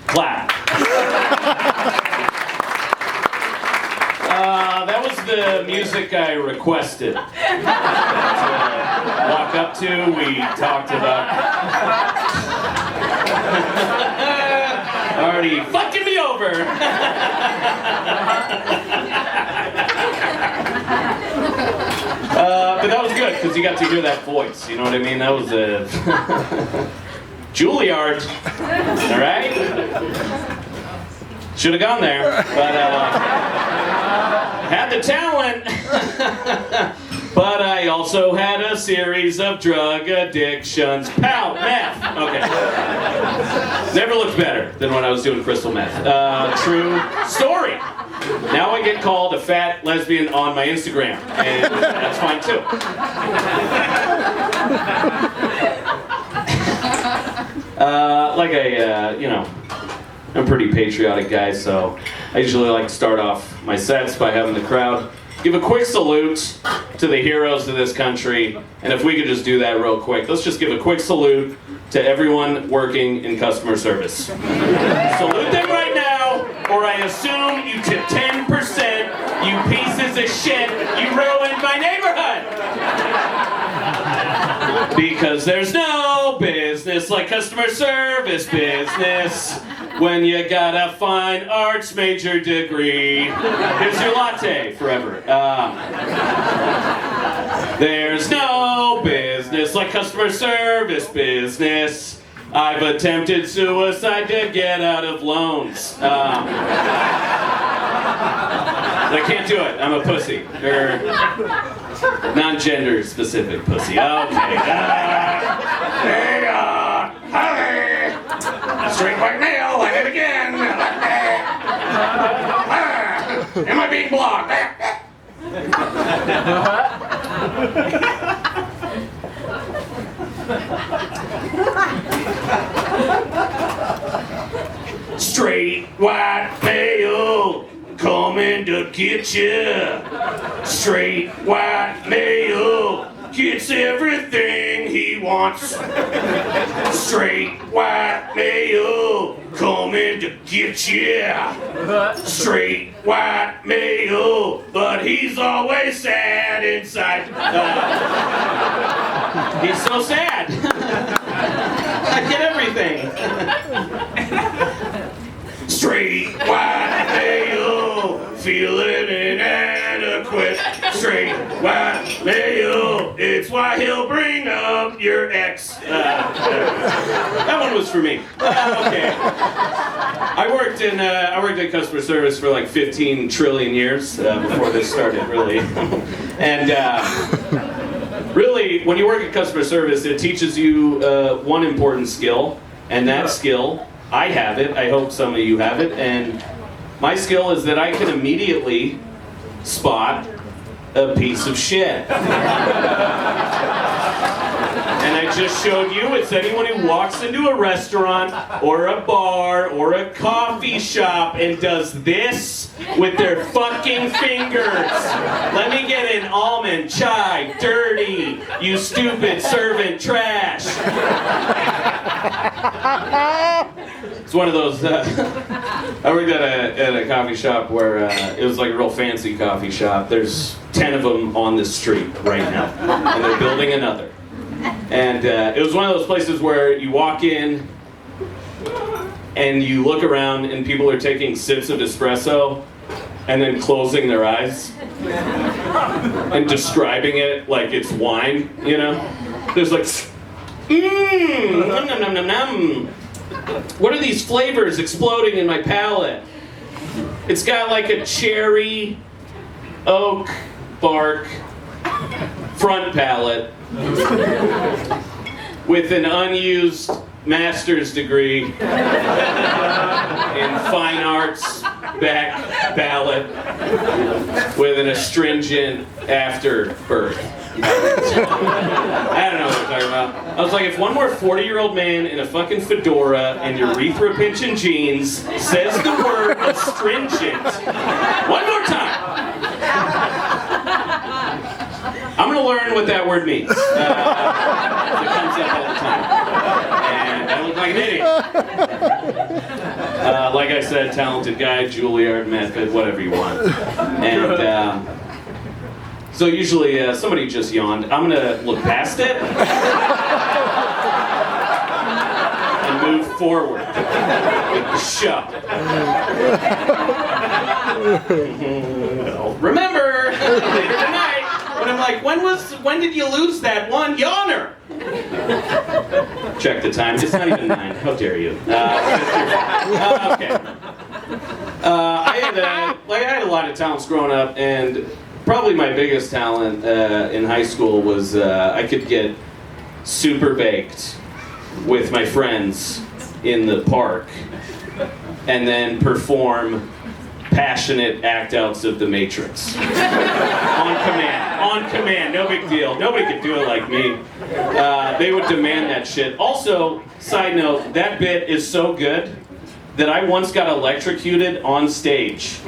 Clap. That was the music I requested. Walk up to, we talked about already fucking me over. But that was good because you got to hear that voice. You know what I mean? That was a Juilliard. All right. Should have gone there, but had the talent. But I also had a series of drug addictions. Pow, meth. Okay. Never looked better than when I was doing crystal meth. True story. Now I get called a fat lesbian on my Instagram, and that's fine too. I'm a pretty patriotic guy, so I usually like to start off my sets by having the crowd give a quick salute to the heroes of this country. And if we could just do that real quick, let's just give a quick salute to everyone working in customer service. Salute them right now, or I assume you tip 10%, you pieces of shit, you ruined my neighborhood! Because there's no business like customer service business when you got a fine arts major degree. Here's your latte forever. There's no business like customer service business. I've attempted suicide to get out of loans. I can't do it. I'm a pussy. Or non-gender specific pussy. Okay. Hey, honey. Straight white male. At it again. Am I being blocked? Straight white male coming to get you. Straight white male gets everything he wants. Straight white male coming to get you. Straight white male, but he's always sad inside. He's so sad. I get everything. Straight white male, feeling inadequate. Straight white male, it's why he'll bring up your ex. That one was for me. Okay. I worked in customer service for like 15 trillion years before this started, really. And really, when you work at customer service, it teaches you one important skill, and that skill, I have it, I hope some of you have it, and my skill is that I can immediately spot a piece of shit. And I just showed you, it's anyone who walks into a restaurant or a bar or a coffee shop and does this with their fucking fingers. Let me get an almond chai, dirty, you stupid servant trash. It's one of those, I worked at a coffee shop where it was like a real fancy coffee shop. There's 10 of them on this street right now, and they're building another. And it was one of those places where you walk in and you look around and people are taking sips of espresso and then closing their eyes and describing it like it's wine, you know? There's like, Mmm, nom nom nom nom. What are these flavors exploding in my palate? It's got like a cherry, oak, bark, front palate with an unused master's degree in fine arts back palate with an astringent afterbirth. I don't know what I'm talking about. I was like, if one more 40-year-old man in a fucking fedora and urethra pinching jeans says the word astringent one more time, I'm gonna learn what that word means. It comes up all the time. And I look like an idiot. Like I said, talented guy, Juilliard method, whatever you want. And so usually somebody just yawned. I'm gonna look past it and move forward with the show. Remember, later tonight, when I'm like, when did you lose that one yawner? Check the time. It's not even 9. How dare you? Okay. I had a lot of talents growing up, and probably my biggest talent in high school was I could get super baked with my friends in the park and then perform passionate act-outs of The Matrix. On command, no big deal. Nobody could do it like me. They would demand that shit. Also, side note, that bit is so good that I once got electrocuted on stage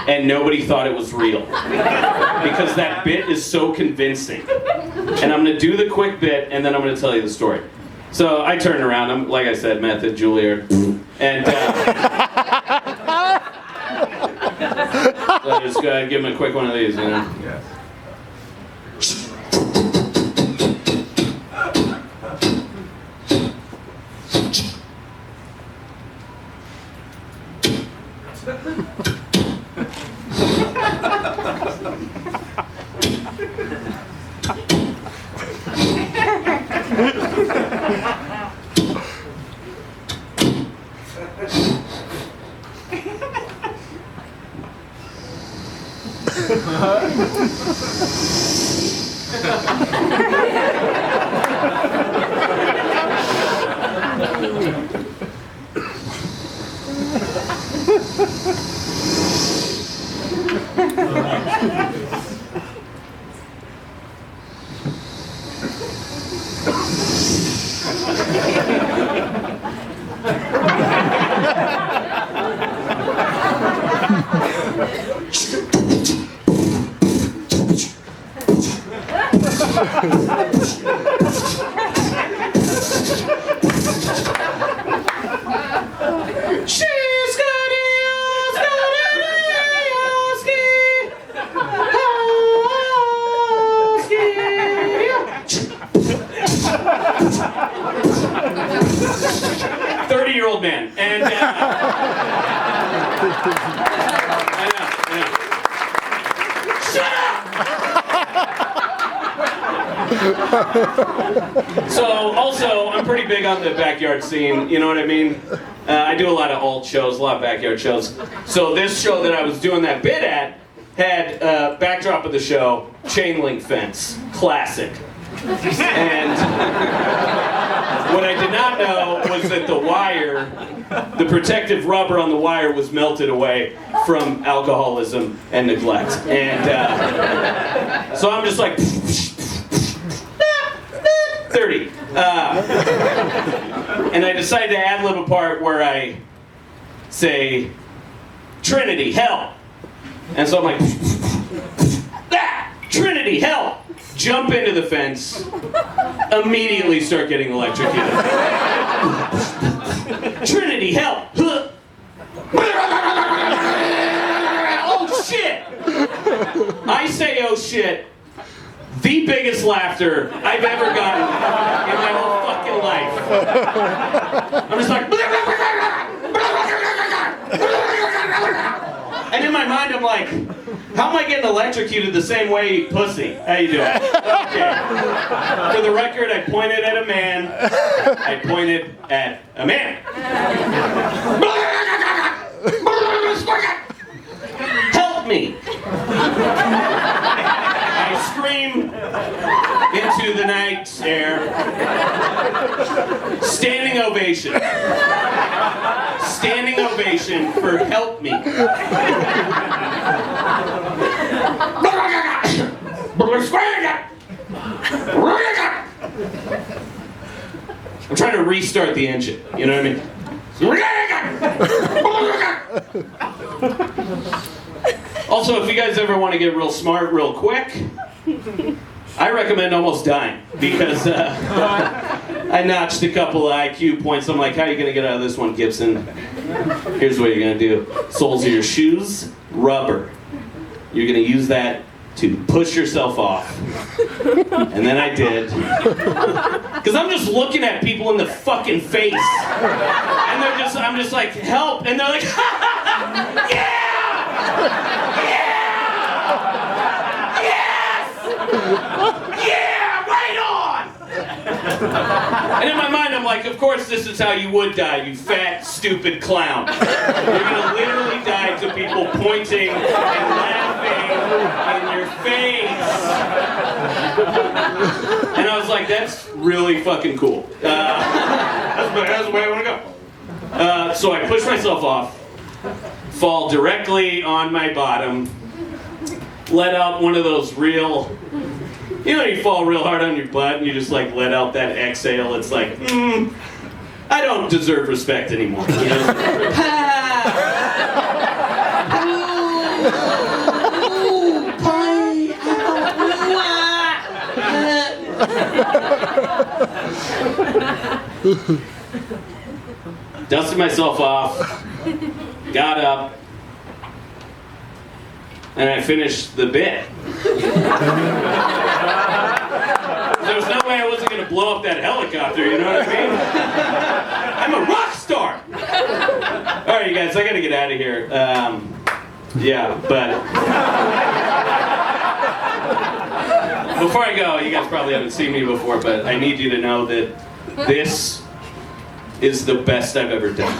and nobody thought it was real. Because that bit is so convincing. And I'm gonna do the quick bit and then I'm gonna tell you the story. So I turned around, I'm, like I said, method, Juilliard, and so just give him a quick one of these, you know? Yeah. Old man, and I know. Shut up! So, also, I'm pretty big on the backyard scene, you know what I mean? I do a lot of alt shows, a lot of backyard shows. So this show that I was doing that bit at had backdrop of the show, chain link fence, classic. And what I did not know was that the wire, the protective rubber on the wire was melted away from alcoholism and neglect. And so I'm just like, 30. And I decided to ad-lib a part where I say, Trinity, hell. And so I'm like, Trinity, hell. Jump into the fence, immediately start getting electrocuted. Trinity, help! Oh shit! I say oh shit, the biggest laughter I've ever gotten in my whole fucking life. I'm just like, and in my mind I'm like, How am I getting electrocuted the same way you eat pussy? How you doing? Okay. For the record, I pointed at a man. I pointed at a man. Help me! I scream into the night air. Standing ovation. Standing ovation for help me. I'm trying to restart the engine, you know what I mean? Also, if you guys ever want to get real smart real quick, I recommend almost dying, because I notched a couple of IQ points. I'm like, how are you going to get out of this one, Gibson? Here's what you're going to do. Soles of your shoes, rubber. You're going to use that to push yourself off. And then I did. Because I'm just looking at people in the fucking face. And I'm just like, help. And they're like, yeah! Yeah! Yes! Yeah! Right on! And in my mind, I'm like, of course this is how you would die, you fat, stupid clown. You're gonna literally die to people pointing and laughing in your face. And I was like, that's really fucking cool. That's the way I want to go. So I push myself off, fall directly on my bottom, let out one of those real, you know, you fall real hard on your butt and you just like let out that exhale. It's like, I don't deserve respect anymore. You know? Dusted myself off, got up, and I finished the bit. There was no way I wasn't going to blow up that helicopter, you know what I mean? I'm a rock star! Alright, you guys, I got to get out of here. Yeah, but... Before I go, you guys probably haven't seen me before, but I need you to know that this is the best I've ever done.